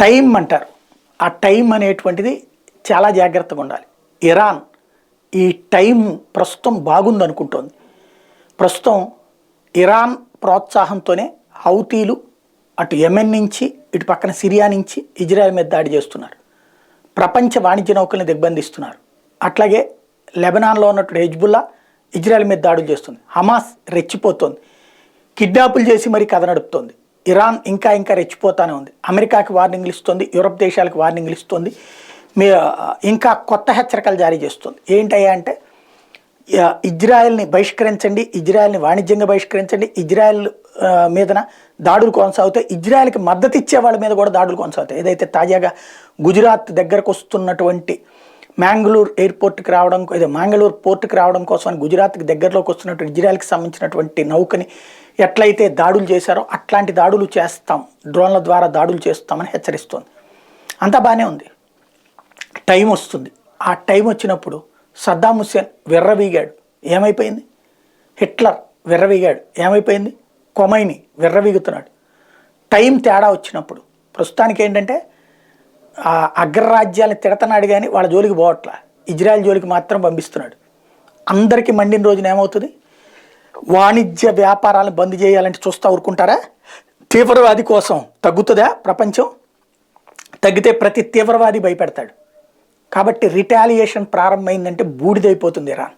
Time అంటారు. ఆ time అనేటువంటిది చాలా జాగ్రత్తగా ఉండాలి. ఇరాన్ ఈ టైం ప్రస్తుతం బాగుందనుకుంటోంది. ప్రస్తుతం ఇరాన్ ప్రోత్సాహంతోనే హౌతీలు అటు యెమెన్ నుంచి ఇటు పక్కన సిరియా నుంచి ఇజ్రాయెల్ మీద దాడి చేస్తున్నారు. ప్రపంచ వాణిజ్య నౌకల్ని దిగ్బంధిస్తున్నారు. అట్లాగే లెబనాన్లో ఉన్నటువంటి హెజ్బుల్లా ఇజ్రాయెల్ మీద దాడులు చేస్తుంది. హమాస్ రెచ్చిపోతుంది, కిడ్నాపులు చేసి మరీ కథ నడుపుతోంది. ఇరాన్ ఇంకా ఇంకా రెచ్చిపోతానే ఉంది. అమెరికాకి వార్నింగ్లు ఇస్తుంది, యూరప్ దేశాలకు వార్నింగ్లు ఇస్తుంది, మీ ఇంకా కొత్త హెచ్చరికలు జారీ చేస్తుంది. ఏంటయ్యా అంటే ఇజ్రాయెల్ని బహిష్కరించండి, ఇజ్రాయెల్ని వాణిజ్యంగా బహిష్కరించండి, ఇజ్రాయెల్ మీదన దాడులు కొనసాగుతాయి, ఇజ్రాయెల్కి మద్దతు ఇచ్చే వాళ్ళ మీద కూడా దాడులు కొనసాగుతాయి. ఏదైతే తాజాగా గుజరాత్ దగ్గరకు వస్తున్నటువంటి మ్యాంగ్లూర్ ఎయిర్పోర్ట్కి రావడం, మ్యాంగ్లూర్ పోర్టుకి రావడం కోసం అని గుజరాత్కి దగ్గరలోకి వస్తున్నటువంటి ఇజ్రాయెల్కి సంబంధించినటువంటి నౌకని ఎట్లయితే దాడులు చేశారో అట్లాంటి దాడులు చేస్తాం, డ్రోన్ల ద్వారా దాడులు చేస్తామని హెచ్చరిస్తోంది. అంతా బాగానే ఉంది. టైం వస్తుంది. ఆ టైం వచ్చినప్పుడు సద్దాం హుస్సేన్ విర్రవీగాడు, ఏమైపోయింది? హిట్లర్ విర్రవీగాడు, ఏమైపోయింది? కొమైని విర్రవీగుతున్నాడు. టైం తేడా వచ్చినప్పుడు ప్రస్తుతానికి ఏంటంటే అగ్రరాజ్యాన్ని తిడతన్నాడు కానీ వాళ్ళ జోలికి పోవట్లా, ఇజ్రాయెల్ జోలికి మాత్రం పంపిస్తున్నాడు. అందరికీ మండిన రోజున ఏమవుతుంది? వాణిజ్య వ్యాపారాలను బంద్ చేయాలంటే చూస్తూ ఊరుకుంటారా? తీవ్రవాది కోసం తగ్గుతుందా ప్రపంచం? తగ్గితే ప్రతి తీవ్రవాది భయపెడతాడు. కాబట్టి రిటాలియేషన్ ప్రారంభమైందంటే బూడిదైపోతుంది ఇరాన్.